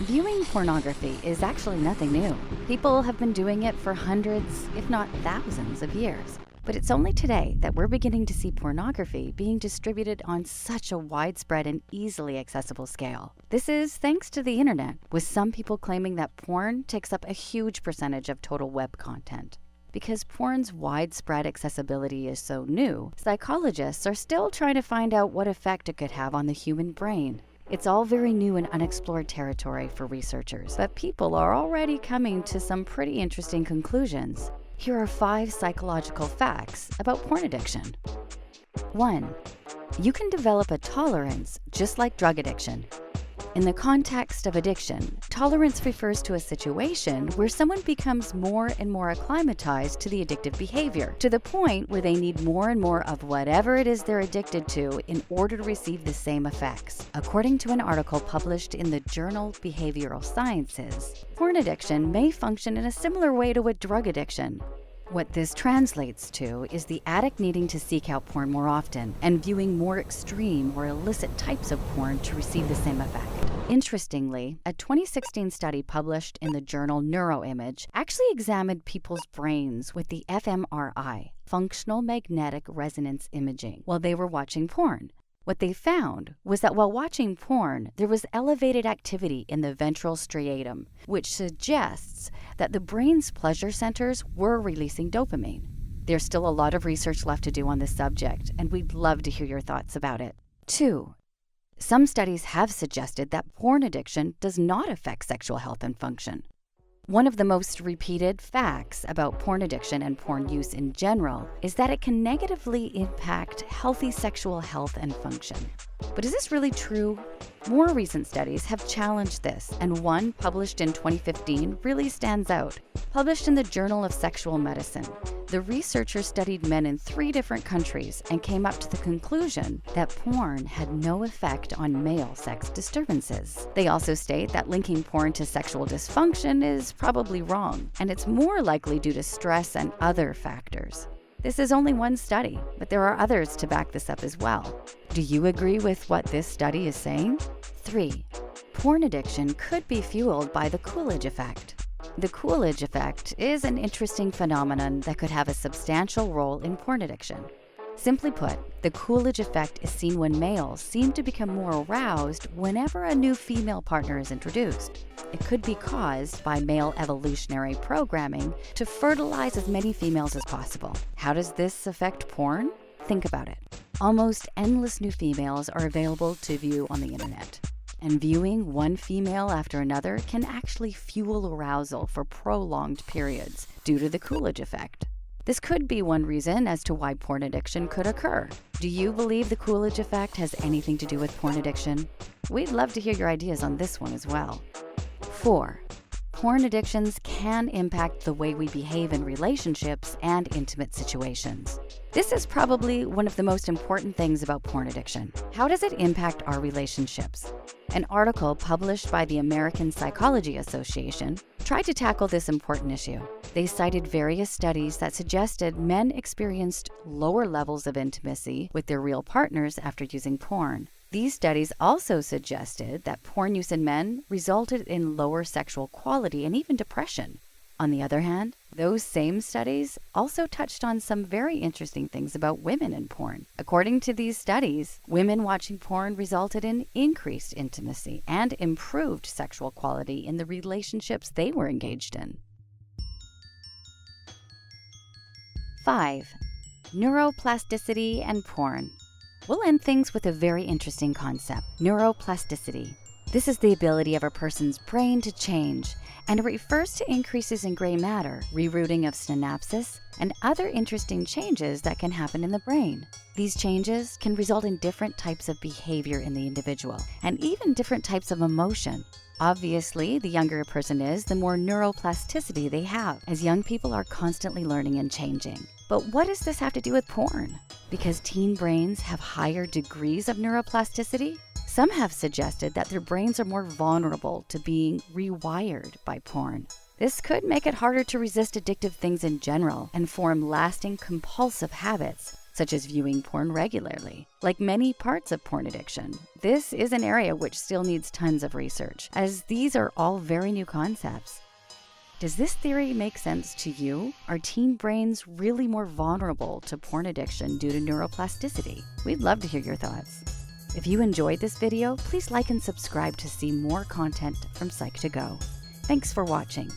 Viewing pornography is actually nothing new. People have been doing it for hundreds, if not thousands of years. But it's only today that we're beginning to see pornography being distributed on such a widespread and easily accessible scale. This is thanks to the internet, with some people claiming that porn takes up a huge percentage of total web content. Because porn's widespread accessibility is so new, psychologists are still trying to find out what effect it could have on the human brain. It's all very new and unexplored territory for researchers, but people are already coming to some pretty interesting conclusions. Here are 5 psychological facts about porn addiction. 1. You can develop a tolerance just like drug addiction. In the context of addiction, tolerance refers to a situation where someone becomes more and more acclimatized to the addictive behavior, to the point where they need more and more of whatever it is they're addicted to in order to receive the same effects. According to an article published in the journal Behavioral Sciences, porn addiction may function in a similar way to a drug addiction. What this translates to is the addict needing to seek out porn more often and viewing more extreme or illicit types of porn to receive the same effect. Interestingly, a 2016 study published in the journal Neuroimage actually examined people's brains with the fMRI, functional magnetic resonance imaging, while they were watching porn. What they found was that while watching porn, there was elevated activity in the ventral striatum, which suggests that the brain's pleasure centers were releasing dopamine. There's still a lot of research left to do on this subject, and we'd love to hear your thoughts about it. 2. Some studies have suggested that porn addiction does not affect sexual health and function. One of the most repeated facts about porn addiction and porn use in general is that it can negatively impact healthy sexual health and function. But is this really true? More recent studies have challenged this, and one published in 2015 really stands out. Published in the Journal of Sexual Medicine, the researchers studied men in 3 different countries and came up to the conclusion that porn had no effect on male sex disturbances. They also state that linking porn to sexual dysfunction is probably wrong, and it's more likely due to stress and other factors. This is only one study, but there are others to back this up as well. Do you agree with what this study is saying? 3. Porn addiction could be fueled by the Coolidge effect. The Coolidge effect is an interesting phenomenon that could have a substantial role in porn addiction. Simply put, the Coolidge effect is seen when males seem to become more aroused whenever a new female partner is introduced. It could be caused by male evolutionary programming to fertilize as many females as possible. How does this affect porn? Think about it. Almost endless new females are available to view on the internet. And viewing one female after another can actually fuel arousal for prolonged periods due to the Coolidge effect. This could be one reason as to why porn addiction could occur. Do you believe the Coolidge effect has anything to do with porn addiction? We'd love to hear your ideas on this one as well. 4. Porn addictions can impact the way we behave in relationships and intimate situations. This is probably one of the most important things about porn addiction. How does it impact our relationships? An article published by the American Psychology Association tried to tackle this important issue. They cited various studies that suggested men experienced lower levels of intimacy with their real partners after using porn. These studies also suggested that porn use in men resulted in lower sexual quality and even depression. On the other hand, those same studies also touched on some very interesting things about women in porn. According to these studies, women watching porn resulted in increased intimacy and improved sexual quality in the relationships they were engaged in. 5. Neuroplasticity and porn. We'll end things with a very interesting concept, neuroplasticity. This is the ability of a person's brain to change, and it refers to increases in gray matter, rerouting of synapses, and other interesting changes that can happen in the brain. These changes can result in different types of behavior in the individual, and even different types of emotion. Obviously, the younger a person is, the more neuroplasticity they have, as young people are constantly learning and changing. But what does this have to do with porn? Because teen brains have higher degrees of neuroplasticity? Some have suggested that their brains are more vulnerable to being rewired by porn. This could make it harder to resist addictive things in general and form lasting compulsive habits, such as viewing porn regularly. Like many parts of porn addiction, this is an area which still needs tons of research, as these are all very new concepts. Does this theory make sense to you? Are teen brains really more vulnerable to porn addiction due to neuroplasticity? We'd love to hear your thoughts. If you enjoyed this video, please like and subscribe to see more content from Psych2Go. Thanks for watching.